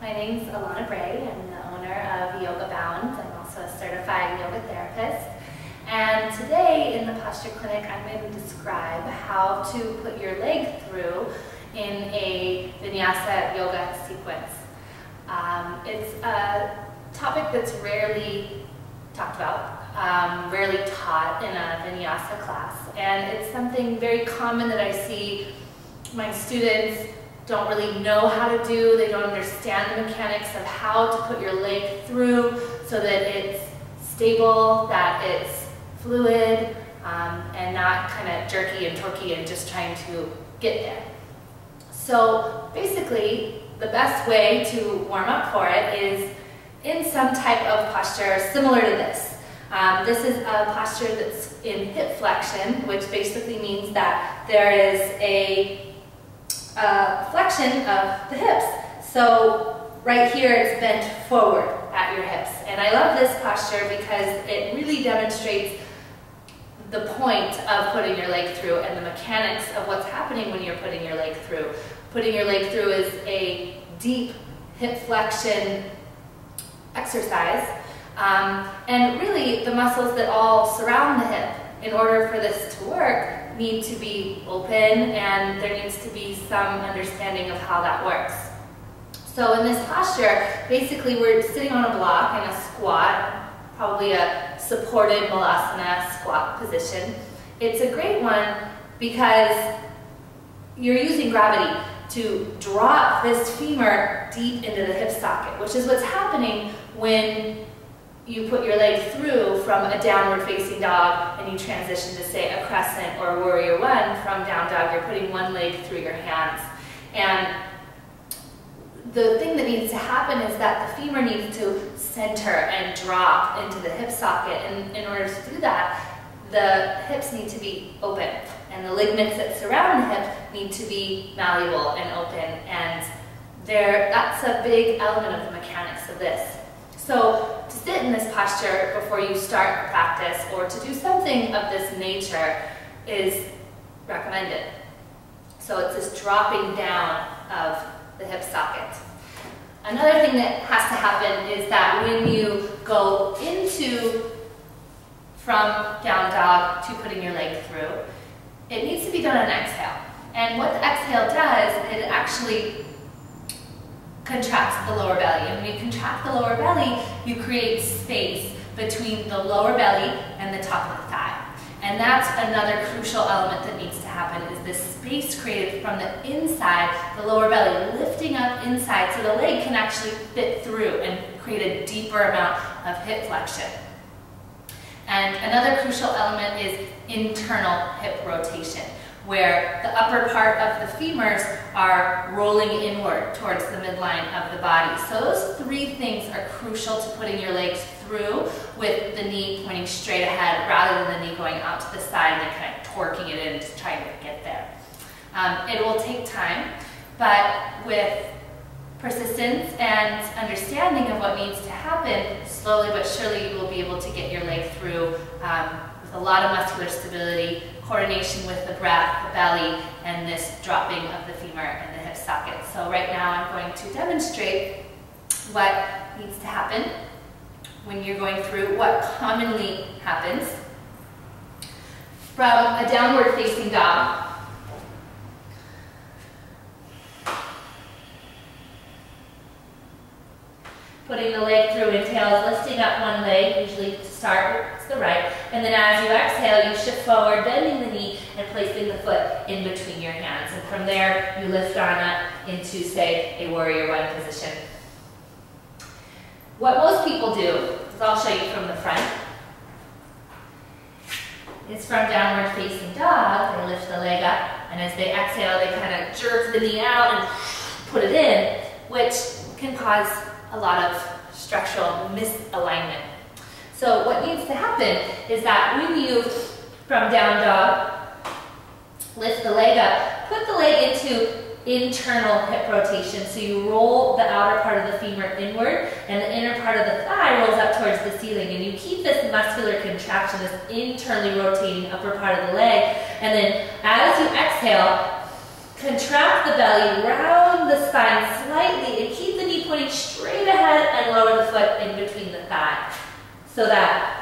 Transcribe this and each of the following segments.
My name's Alana Bray. I'm the owner of Yoga Bound. I'm also a certified yoga therapist. And today in the posture clinic, I'm going to describe how to put your leg through in a Vinyasa Yoga sequence. It's a topic that's rarely talked about, rarely taught in a Vinyasa class. And it's something very common that I see my students don't really know how to do. They don't understand the mechanics of how to put your leg through so that it's stable, that it's fluid, and not kind of jerky and torquey and just trying to get there. So basically, the best way to warm up for it is in some type of posture similar to this. This is a posture that's in hip flexion, which basically means that there is a flexion of the hips. So right here it's bent forward at your hips. And I love this posture because it really demonstrates the point of putting your leg through and the mechanics of what's happening when you're putting your leg through. Putting your leg through is a deep hip flexion exercise. And really the muscles that all surround the hip, in order for this to work, need to be open, and there needs to be some understanding of how that works. So in this posture, basically we're sitting on a block in a squat, probably a supported malasana squat position. It's a great one because you're using gravity to drop this femur deep into the hip socket, which is what's happening when you put your leg through from a downward facing dog and you transition to, say, a crescent or a warrior one. From down dog, you're putting one leg through your hands. And the thing that needs to happen is that the femur needs to center and drop into the hip socket. And in order to do that, the hips need to be open. And the ligaments that surround the hip need to be malleable and open. And that's a big element of the mechanics of this. So to sit in this posture before you start a practice or to do something of this nature is recommended. So it's this dropping down of the hip socket. Another thing that has to happen is that when you go from down dog to putting your leg through, it needs to be done on exhale. And what the exhale does, it actually contracts the lower belly. And when you contract the lower belly, you create space between the lower belly and the top of the thigh. And that's another crucial element that needs to happen, is this space created from the inside, the lower belly lifting up inside so the leg can actually fit through and create a deeper amount of hip flexion. And another crucial element is internal hip rotation, where the upper part of the femurs are rolling inward towards the midline of the body. So those three things are crucial to putting your legs through, with the knee pointing straight ahead rather than the knee going out to the side and then kind of torquing it in to try to get there. It will take time, but with persistence and understanding of what needs to happen, slowly but surely you will be able to get your leg through with a lot of muscular stability, coordination with the breath, the belly, and this dropping of the femur and the hip socket. So right now I'm going to demonstrate what needs to happen when you're going through, what commonly happens from a downward facing dog. Putting the leg through entails lifting up one leg, usually to start, it's the right, and then as you exhale, you shift forward, bending the knee, and placing the foot in between your hands. And from there, you lift on up into, say, a warrior one position. What most people do, is I'll show you from the front, is from downward facing dog, they lift the leg up, and as they exhale, they kind of jerk the knee out and put it in, which can cause a lot of structural misalignment. So what needs to happen is that when you, from down dog, lift the leg up, put the leg into internal hip rotation. So you roll the outer part of the femur inward and the inner part of the thigh rolls up towards the ceiling. And you keep this muscular contraction, this internally rotating upper part of the leg. And then as you exhale, contract the belly, round the spine slightly, and keep the knee pointing straight ahead and lower the foot in between the thigh. So that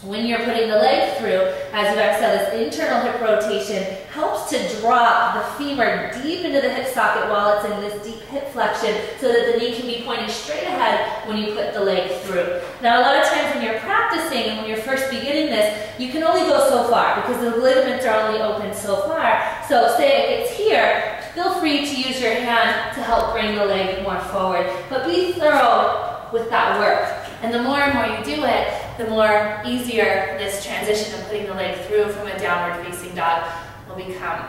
when you're putting the leg through, as you exhale, this internal hip rotation helps to drop the femur deep into the hip socket while it's in this deep hip flexion so that the knee can be pointing straight ahead when you put the leg through. Now, a lot of times when you're practicing and when you're first beginning this, you can only go so far because the ligaments are only open so far. So say if it's here, feel free to use your hand to help bring the leg more forward. But be thorough with that work. And the more and more you do it, the more easier this transition of putting the leg through from a downward facing dog will become.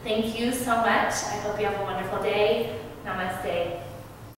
Thank you so much. I hope you have a wonderful day. Namaste.